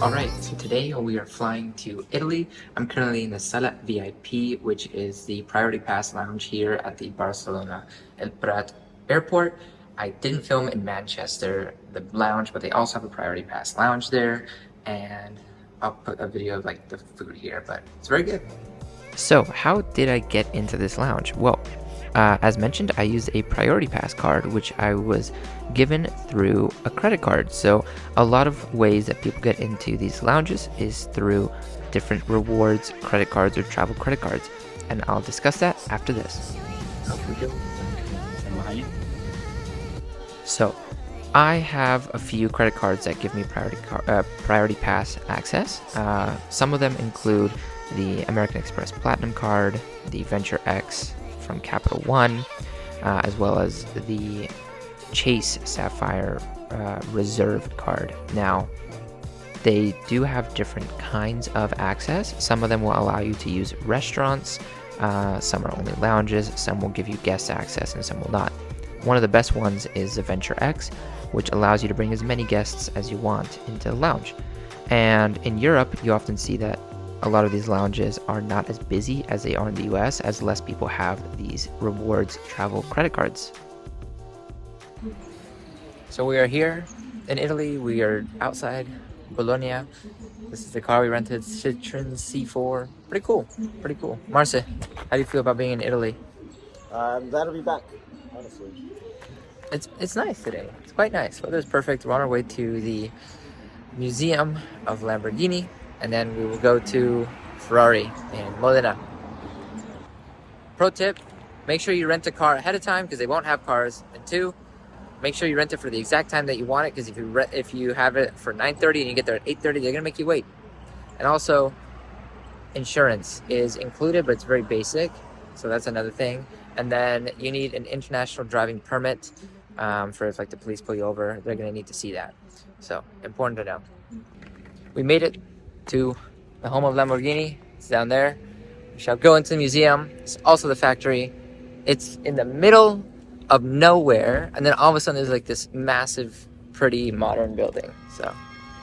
Alright, so today we are flying to Italy. I'm currently in the Sala VIP, which is the Priority Pass lounge here at the Barcelona El Prat airport. I didn't film in Manchester, the lounge, but they also have a Priority Pass lounge there, and I'll put a video of like the food here, but it's very good. So how did I get into this lounge? Well, as mentioned, I used a Priority Pass card, which I was given through a credit card. So a lot of ways that people get into these lounges is through different rewards, credit cards, or travel credit cards. And I'll discuss that after this. So I have a few credit cards that give me Priority Pass access. Some of them include the American Express Platinum card, the Venture X from Capital One, as well as the Chase Sapphire Reserve card. Now, they do have different kinds of access. Some of them will allow you to use restaurants, some are only lounges, some will give you guest access, and some will not. One of the best ones is the Venture X, which allows you to bring as many guests as you want into the lounge. And in Europe, you often see that a lot of these lounges are not as busy as they are in the US, as less people have these rewards travel credit cards. So we are here in Italy. We are outside Bologna. This is the car we rented, Citroen C4. Pretty cool, pretty cool. Marce, how do you feel about being in Italy? I'm glad to be back, honestly. It's nice today. It's quite nice. Weather's perfect. We're on our way to the Museum of Lamborghini, and then we will go to Ferrari in Modena. Pro tip, make sure you rent a car ahead of time because they won't have cars. And two, make sure you rent it for the exact time that you want it, because if you have it for 9:30 and you get there at 8:30, they're gonna make you wait. And also, insurance is included, but it's very basic, so that's another thing. And then you need an international driving permit for if like the police pull you over, they're gonna need to see that. So important to know. We made it to the home of Lamborghini. It's down there. We shall go into the museum. It's also the factory. It's in the middle of nowhere, and then all of a sudden there's like this massive, pretty modern building. So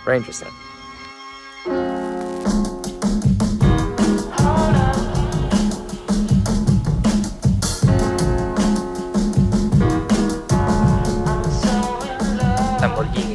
very interesting. Lamborghini.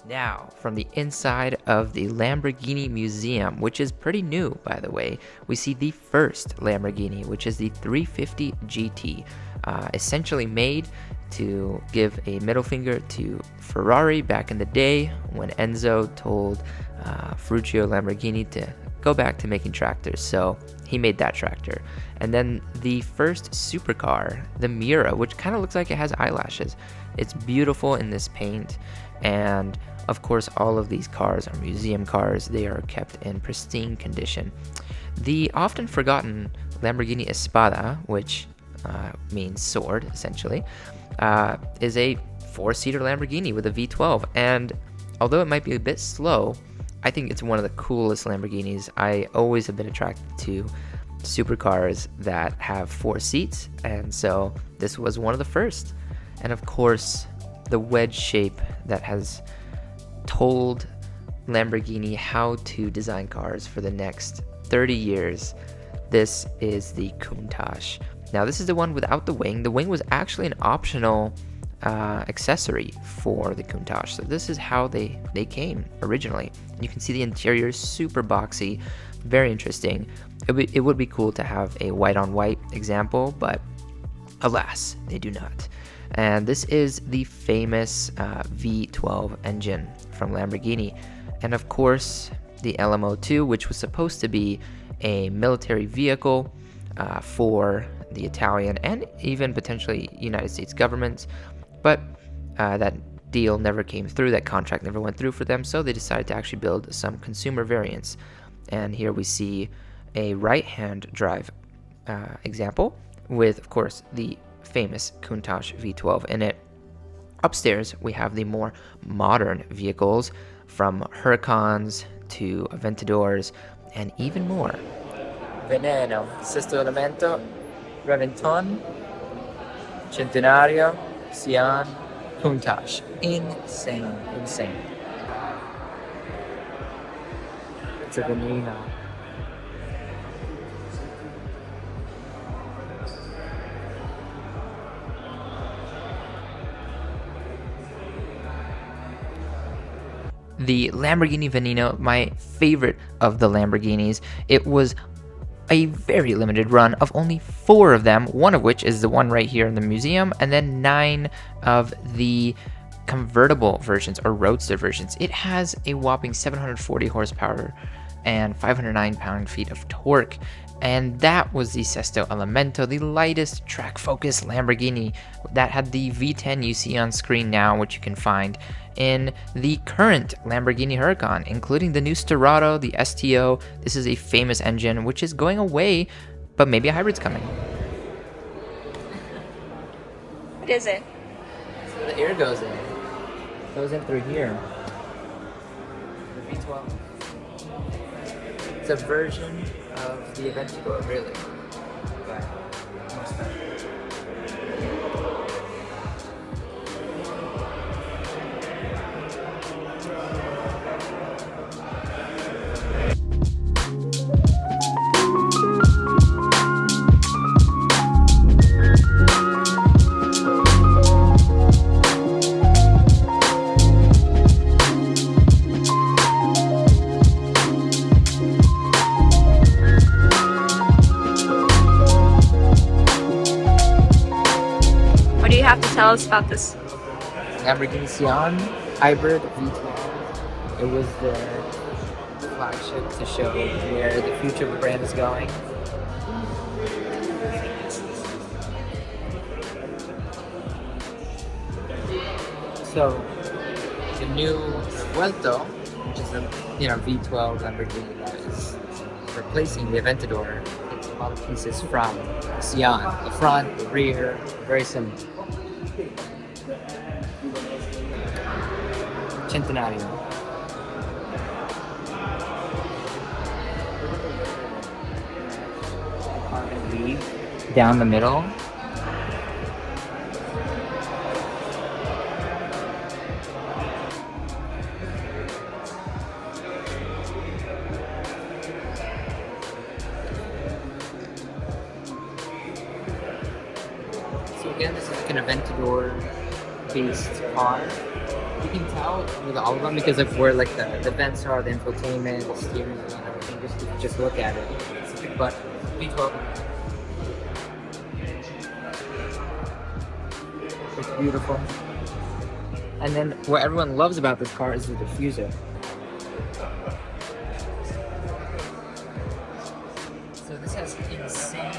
Now, from the inside of the Lamborghini Museum, which is pretty new, by the way, we see the first Lamborghini, which is the 350 GT, essentially made to give a middle finger to Ferrari back in the day when Enzo told Ferruccio Lamborghini to go back to making tractors. So he made that tractor. And then the first supercar, the Miura, which kind of looks like it has eyelashes. It's beautiful in this paint. And of course, all of these cars are museum cars. They are kept in pristine condition. The often forgotten Lamborghini Espada, which means sword, essentially, is a four-seater Lamborghini with a V12. And although it might be a bit slow, I think it's one of the coolest Lamborghinis. I always have been attracted to supercars that have four seats, and so this was one of the first. And of course, the wedge shape that has told Lamborghini how to design cars for the next 30 years. This is the Countach. Now, this is the one without the wing. The wing was actually an optional accessory for the Countach. So this is how they came originally. You can see the interior is super boxy, very interesting. It would be cool to have a white on white example, but alas, they do not. And this is the famous V12 engine from Lamborghini. And of course, the LMO2, which was supposed to be a military vehicle for the Italian and even potentially United States governments, but that deal never came through, that contract never went through for them, so they decided to actually build some consumer variants. And here we see a right-hand drive example with, of course, the famous Countach V12 in it. Upstairs, we have the more modern vehicles, from Huracans to Aventadors and even more. Veneno, sesto elemento, Reventon, Centenario, Sian, Countach. Insane. It's a Veneno. The Lamborghini Veneno, my favorite of the Lamborghinis. It was a very limited run of only 4 of them, one of which is the one right here in the museum, and then 9 of the convertible versions or roadster versions. It has a whopping 740 horsepower and 509 pound-feet of torque. And that was the Sesto Elemento, the lightest track-focused Lamborghini that had the V10 you see on screen now, which you can find in the current Lamborghini Huracan, including the new Sterrato, the STO. This is a famous engine, which is going away, but maybe a hybrid's coming. What is it? So the air goes in. Goes in through here. The V12. It's a version of the Aventador, really. But more special. What do you have to tell us about this? Lamborghini Sian hybrid V12. It was their flagship to show where the future of the brand is going. So the new Vuelto, which is a V12 Lamborghini that is replacing the Aventador, takes a lot of pieces from the Sian, the front, the rear, very similar. Centenario. Carbon leaf down the middle. So again, this is like an Aventador-based car. You can tell with all of them because of where like the vents are, the infotainment, the steering wheel, and everything. If you just look at it, it's a big button. V12. It's beautiful. And then what everyone loves about this car is the diffuser. So this has insane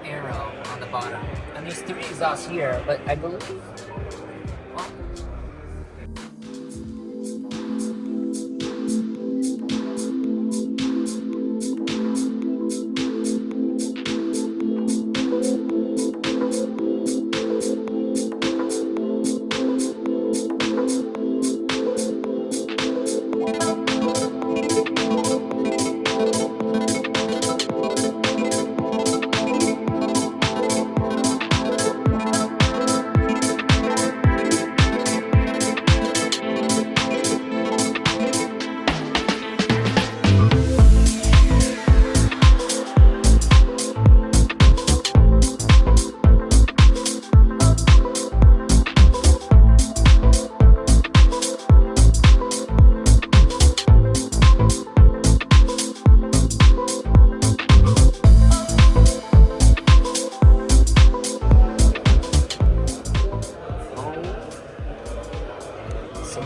arrow on the bottom, and there's 3 exhausts here, but I believe.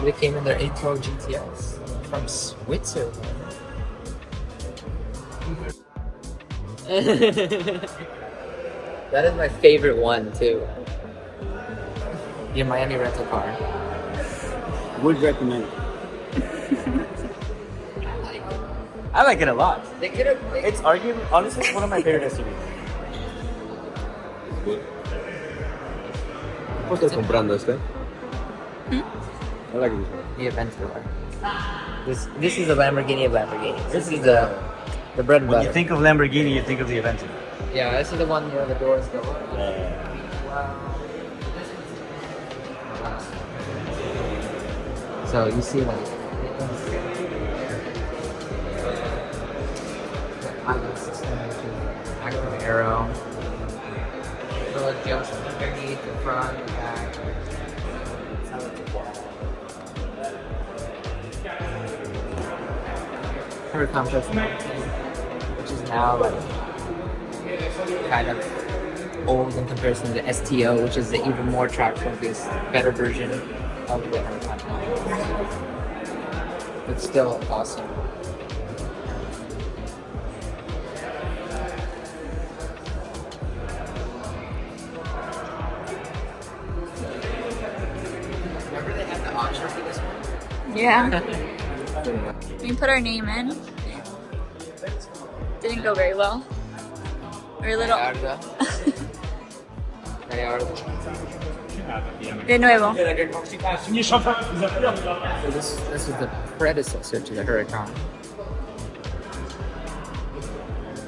They came in their A12 GTS from Switzerland. That is my favorite one too. your Miami rental car. Would recommend. I like it a lot. They could have. It's arguably, honestly, one of my favorite SUVs. ¿Cómo estás comprando este? I like this one. The Aventador. This is the Lamborghini of Lamborghinis. This is the bread and When butter. you think of Lamborghini, you think of the Aventador. Yeah, this is the one where the doors go up. So you see like active arrow. Little jumps underneath the front, the back. Her Countach, which is now like kind of old in comparison to the STO, which is the even more track focused, better version of the Countach. But still awesome. Remember they had the option for this one? Yeah. We put our name in. Didn't go very well. We're a little. De nuevo. So this is the predecessor to the Huracan.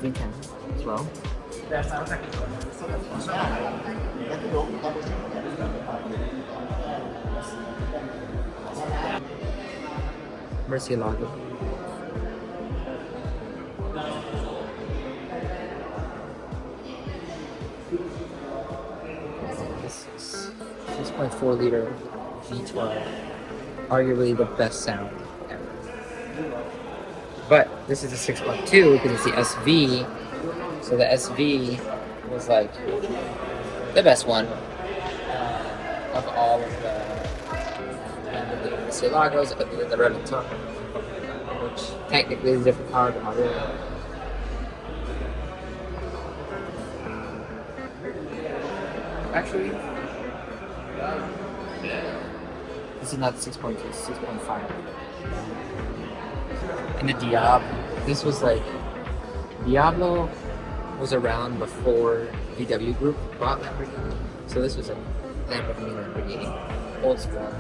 V10 as well. Murcielago. This is 6.4 liter V12, arguably the best sound ever. But this is a 6.2 because it's the SV, so the SV was like the best one of all of the Murcielagos, other than the Referral, which technically is a different car than my real. Actually, this is not 6.2, it's 6.5. And the Diablo, this was like, Diablo was around before VW Group bought Lamborghini. So this was a Lamborghini, old school.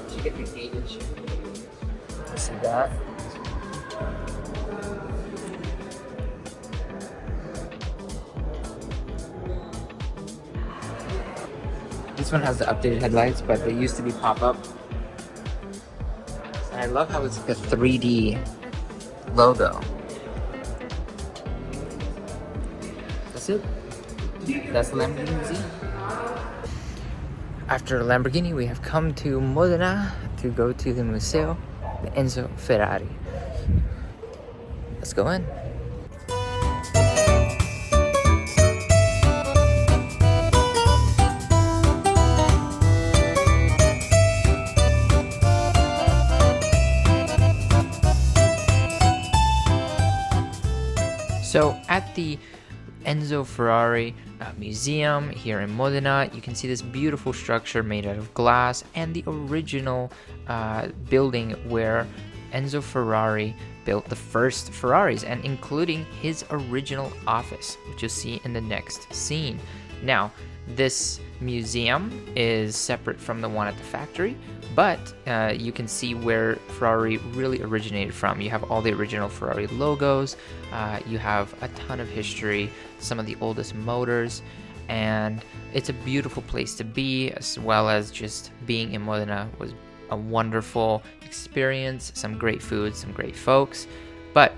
Did you get the gauge? See that? This one has the updated headlights, but they used to be pop-up. And I love how it's like a 3D logo. That's it. That's the Lamborghini Museum. After Lamborghini, we have come to Modena to go to the Museo de Enzo Ferrari. Let's go in. So at the Enzo Ferrari museum here in Modena, you can see this beautiful structure made out of glass and the original building where Enzo Ferrari built the first Ferraris, and including his original office, which you'll see in the next scene. Now, this museum is separate from the one at the factory, but you can see where Ferrari really originated from. You have all the original Ferrari logos, you have a ton of history, some of the oldest motors, and it's a beautiful place to be, as well as just being in Modena was a wonderful experience, some great food, some great folks. But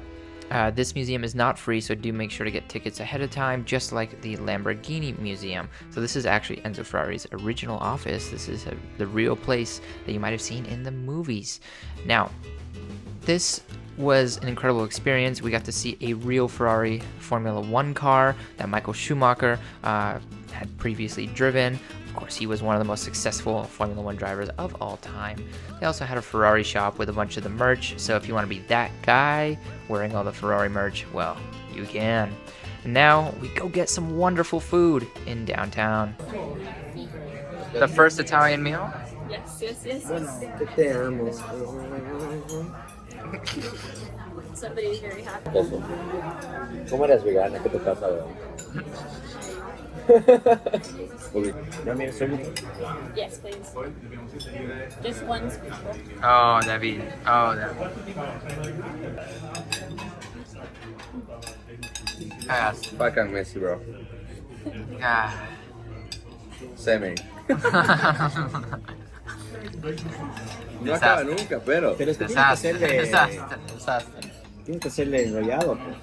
this museum is not free, so do make sure to get tickets ahead of time, just like the Lamborghini Museum. So this is actually Enzo Ferrari's original office. This is the real place that you might have seen in the movies. Now, this was an incredible experience. We got to see a real Ferrari Formula One car that Michael Schumacher had previously driven. Of course, he was one of the most successful Formula One drivers of all time. They also had a Ferrari shop with a bunch of the merch, so if you want to be that guy wearing all the Ferrari merch, well, you can. And now we go get some wonderful food in downtown. The first Italian meal? Yes. Que te amo. Somebody's very happy. Eso. ¿Cómo eres vegana? ¿Qué te pasa, weón? No, mira, soy muy... Yes, please. Just one spoonful. Oh, David. Oh, David. Yes. Fucking Messi, bro. Ah. Semi. No acaba nunca, pero... Pero es que Desastre. tienes que hacerle enrollado, pues.